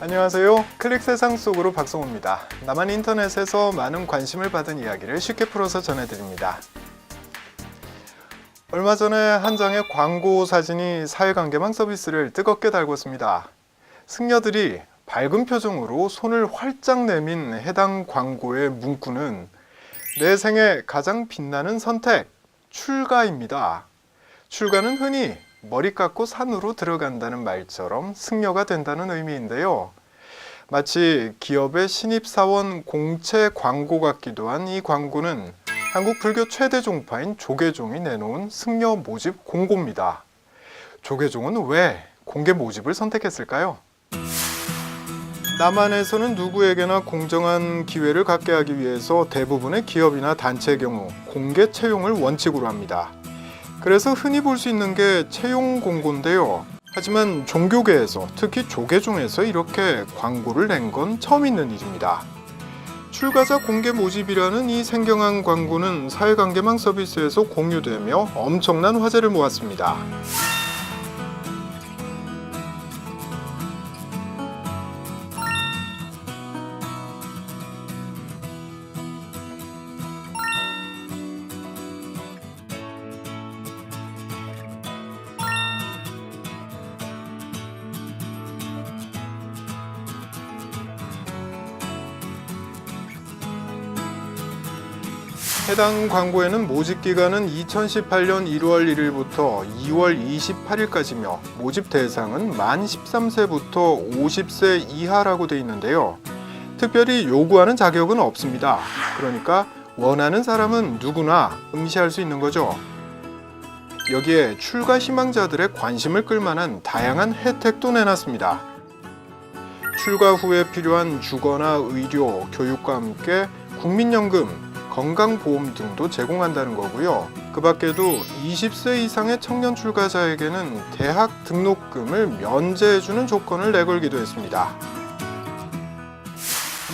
안녕하세요. 클릭 세상 속으로 박성호입니다. 나만 인터넷에서 많은 관심을 받은 이야기를 쉽게 풀어서 전해드립니다. 얼마 전에 한 장의 광고 사진이 사회관계망 서비스를 뜨겁게 달궜습니다. 승려들이 밝은 표정으로 손을 활짝 내민 해당 광고의 문구는 내 생에 가장 빛나는 선택, 출가입니다. 출가는 흔히 머리 깎고 산으로 들어간다는 말처럼 승려가 된다는 의미인데요. 마치 기업의 신입사원 공채 광고 같기도 한 이 광고는 한국 불교 최대 종파인 조계종이 내놓은 승려 모집 공고입니다. 조계종은 왜 공개 모집을 선택했을까요? 남한에서는 누구에게나 공정한 기회를 갖게 하기 위해서 대부분의 기업이나 단체의 경우 공개 채용을 원칙으로 합니다. 그래서 흔히 볼 수 있는 게 채용 공고인데요. 하지만 종교계에서, 특히 조계종에서 이렇게 광고를 낸 건 처음 있는 일입니다. 출가자 공개 모집이라는 이 생경한 광고는 사회관계망 서비스에서 공유되며 엄청난 화제를 모았습니다. 해당 광고에는 모집 기간은 2018년 1월 1일부터 2월 28일까지며 모집 대상은 만 13세부터 50세 이하라고 되어 있는데요. 특별히 요구하는 자격은 없습니다. 그러니까 원하는 사람은 누구나 응시할 수 있는 거죠. 여기에 출가 희망자들의 관심을 끌만한 다양한 혜택도 내놨습니다. 출가 후에 필요한 주거나 의료, 교육과 함께 국민연금, 건강보험 등도 제공한다는 거고요. 그 밖에도 20세 이상의 청년 출가자에게는 대학 등록금을 면제해주는 조건을 내걸기도 했습니다.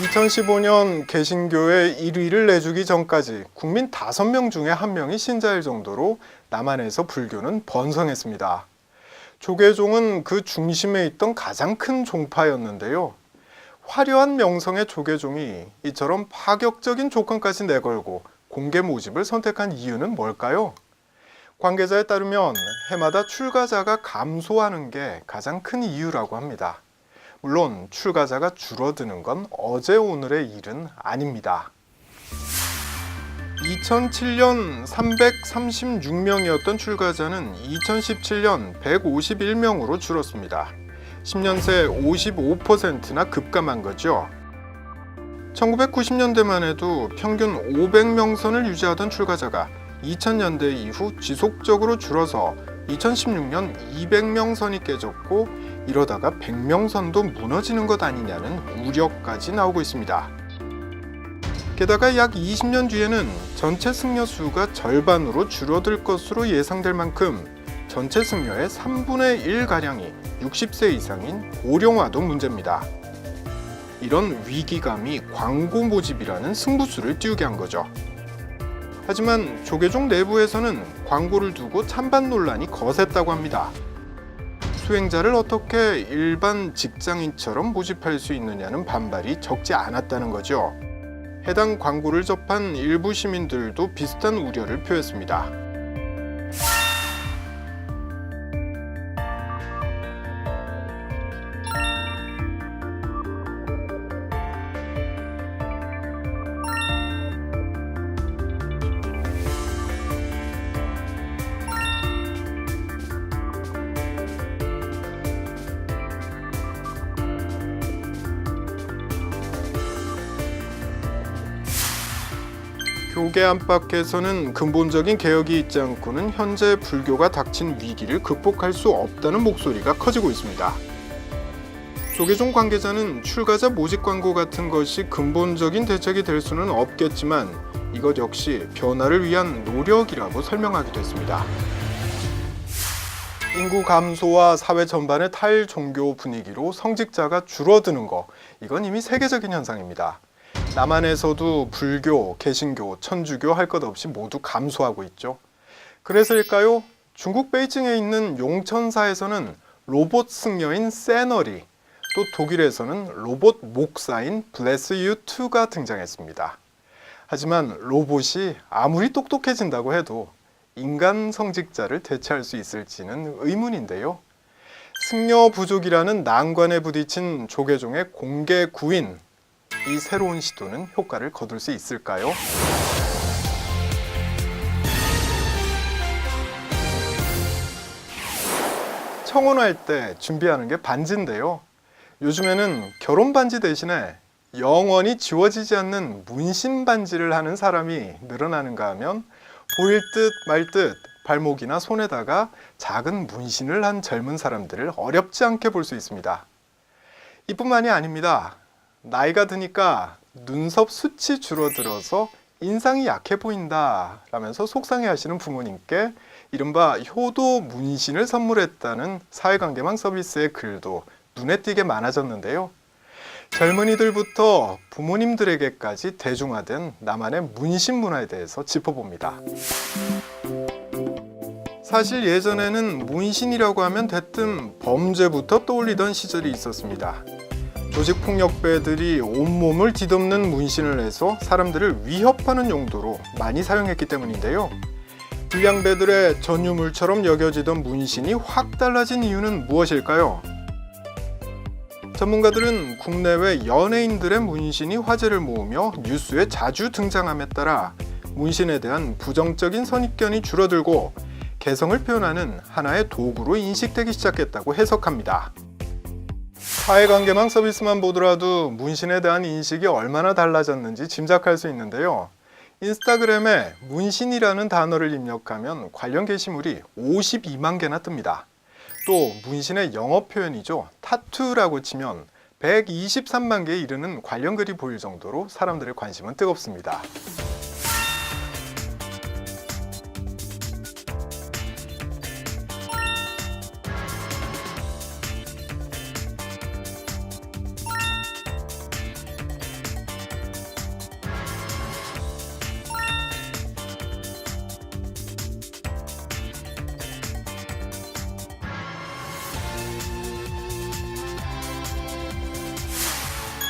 2015년 개신교의 1위를 내주기 전까지 국민 5명 중에 1명이 신자일 정도로 남한에서 불교는 번성했습니다. 조계종은 그 중심에 있던 가장 큰 종파였는데요. 화려한 명성의 조계종이 이처럼 파격적인 조건까지 내걸고 공개 모집을 선택한 이유는 뭘까요? 관계자에 따르면 해마다 출가자가 감소하는 게 가장 큰 이유라고 합니다. 물론 출가자가 줄어드는 건 어제 오늘의 일은 아닙니다. 2007년 336명이었던 출가자는 2017년 151명으로 줄었습니다. 10년 새 55%나 급감한 거죠. 1990년대만 해도 평균 500명 선을 유지하던 출가자가 2000년대 이후 지속적으로 줄어서 2016년 200명 선이 깨졌고 이러다가 100명 선도 무너지는 것 아니냐는 우려까지 나오고 있습니다. 게다가 약 20년 뒤에는 전체 승려 수가 절반으로 줄어들 것으로 예상될 만큼 전체 승려의 3분의 1가량이 60세 이상인 고령화도 문제입니다. 이런 위기감이 광고 모집이라는 승부수를 띄우게 한 거죠. 하지만 조계종 내부에서는 광고를 두고 찬반 논란이 거셌다고 합니다. 수행자를 어떻게 일반 직장인처럼 모집할 수 있느냐는 반발이 적지 않았다는 거죠. 해당 광고를 접한 일부 시민들도 비슷한 우려를 표했습니다. 교계 안팎에서는 근본적인 개혁이 있지 않고는 현재 불교가 닥친 위기를 극복할 수 없다는 목소리가 커지고 있습니다. 조계종 관계자는 출가자 모집 광고 같은 것이 근본적인 대책이 될 수는 없겠지만 이것 역시 변화를 위한 노력이라고 설명하기도 했습니다. 인구 감소와 사회 전반의 탈종교 분위기로 성직자가 줄어드는 거, 이건 이미 세계적인 현상입니다. 남한에서도 불교, 개신교, 천주교 할 것 없이 모두 감소하고 있죠. 그래서일까요? 중국 베이징에 있는 용천사에서는 로봇 승려인 세너리, 또 독일에서는 로봇 목사인 Bless You 2가 등장했습니다. 하지만 로봇이 아무리 똑똑해진다고 해도 인간 성직자를 대체할 수 있을지는 의문인데요. 승려 부족이라는 난관에 부딪힌 조계종의 공개 구인, 이 새로운 시도는 효과를 거둘 수 있을까요? 청혼할 때 준비하는 게 반지인데요. 요즘에는 결혼 반지 대신에 영원히 지워지지 않는 문신 반지를 하는 사람이 늘어나는가 하면 보일 듯 말 듯 발목이나 손에다가 작은 문신을 한 젊은 사람들을 어렵지 않게 볼 수 있습니다. 이뿐만이 아닙니다. 나이가 드니까 눈썹 숱이 줄어들어서 인상이 약해 보인다 라면서 속상해하시는 부모님께 이른바 효도 문신을 선물했다는 사회관계망 서비스의 글도 눈에 띄게 많아졌는데요. 젊은이들부터 부모님들에게까지 대중화된 나만의 문신 문화에 대해서 짚어봅니다. 사실 예전에는 문신이라고 하면 대뜸 범죄부터 떠올리던 시절이 있었습니다. 조직폭력배들이 온몸을 뒤덮는 문신을 해서 사람들을 위협하는 용도로 많이 사용했기 때문인데요. 불량배들의 전유물처럼 여겨지던 문신이 확 달라진 이유는 무엇일까요? 전문가들은 국내외 연예인들의 문신이 화제를 모으며 뉴스에 자주 등장함에 따라 문신에 대한 부정적인 선입견이 줄어들고 개성을 표현하는 하나의 도구로 인식되기 시작했다고 해석합니다. 사회관계망 서비스만 보더라도 문신에 대한 인식이 얼마나 달라졌는지 짐작할 수 있는데요. 인스타그램에 문신이라는 단어를 입력하면 관련 게시물이 52만 개나 뜹니다. 또 문신의 영어 표현이죠. 타투라고 치면 123만 개에 이르는 관련 글이 보일 정도로 사람들의 관심은 뜨겁습니다.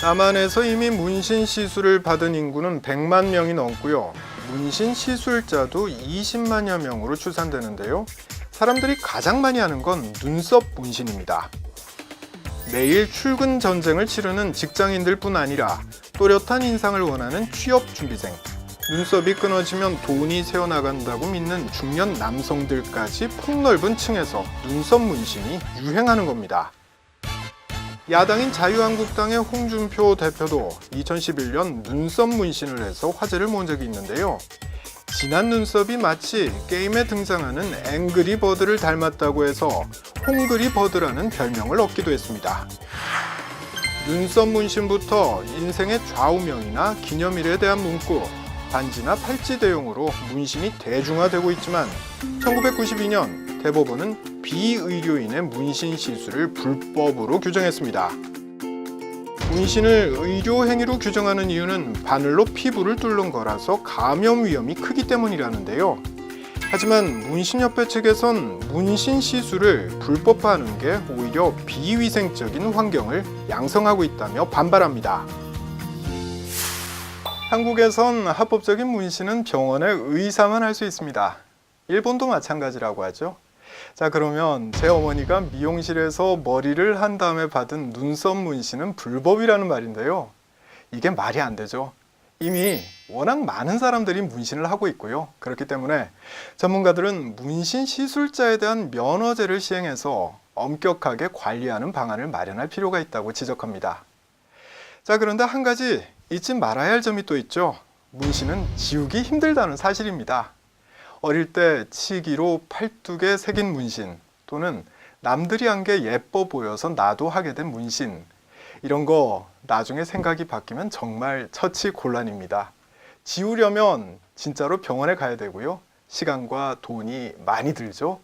남한에서 이미 문신 시술을 받은 인구는 100만 명이 넘고요. 문신 시술자도 20만여 명으로 추산되는데요. 사람들이 가장 많이 하는 건 눈썹 문신입니다. 매일 출근 전쟁을 치르는 직장인들 뿐 아니라 또렷한 인상을 원하는 취업 준비생, 눈썹이 끊어지면 돈이 새어나간다고 믿는 중년 남성들까지 폭넓은 층에서 눈썹 문신이 유행하는 겁니다. 야당인 자유한국당의 홍준표 대표도 2011년 눈썹 문신을 해서 화제를 모은 적이 있는데요. 진한 눈썹이 마치 게임에 등장하는 앵그리 버드를 닮았다고 해서 홍그리 버드라는 별명을 얻기도 했습니다. 눈썹 문신부터 인생의 좌우명이나 기념일에 대한 문구, 반지나 팔찌 대용으로 문신이 대중화되고 있지만 1992년 대법원은 비의료인의 문신 시술을 불법으로 규정했습니다. 문신을 의료 행위로 규정하는 이유는 바늘로 피부를 뚫는 거라서 감염 위험이 크기 때문이라는데요. 하지만 문신협회 측에선 문신 시술을 불법화하는 게 오히려 비위생적인 환경을 양성하고 있다며 반발합니다. 한국에선 합법적인 문신은 병원의 의사만 할 수 있습니다. 일본도 마찬가지라고 하죠. 자, 그러면 제 어머니가 미용실에서 머리를 한 다음에 받은 눈썹 문신은 불법이라는 말인데요. 이게 말이 안 되죠. 이미 워낙 많은 사람들이 문신을 하고 있고요. 그렇기 때문에 전문가들은 문신 시술자에 대한 면허제를 시행해서 엄격하게 관리하는 방안을 마련할 필요가 있다고 지적합니다. 자, 그런데 한 가지 잊지 말아야 할 점이 또 있죠. 문신은 지우기 힘들다는 사실입니다. 어릴 때 치기로 팔뚝에 새긴 문신 또는 남들이 한 게 예뻐 보여서 나도 하게 된 문신, 이런 거 나중에 생각이 바뀌면 정말 처치곤란입니다. 지우려면 진짜로 병원에 가야 되고요. 시간과 돈이 많이 들죠.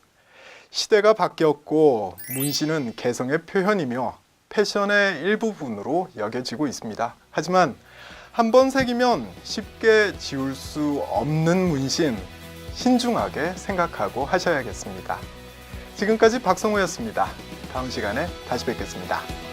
시대가 바뀌었고 문신은 개성의 표현이며 패션의 일부분으로 여겨지고 있습니다. 하지만 한번 새기면 쉽게 지울 수 없는 문신, 신중하게 생각하고 하셔야겠습니다. 지금까지 박성호였습니다. 다음 시간에 다시 뵙겠습니다.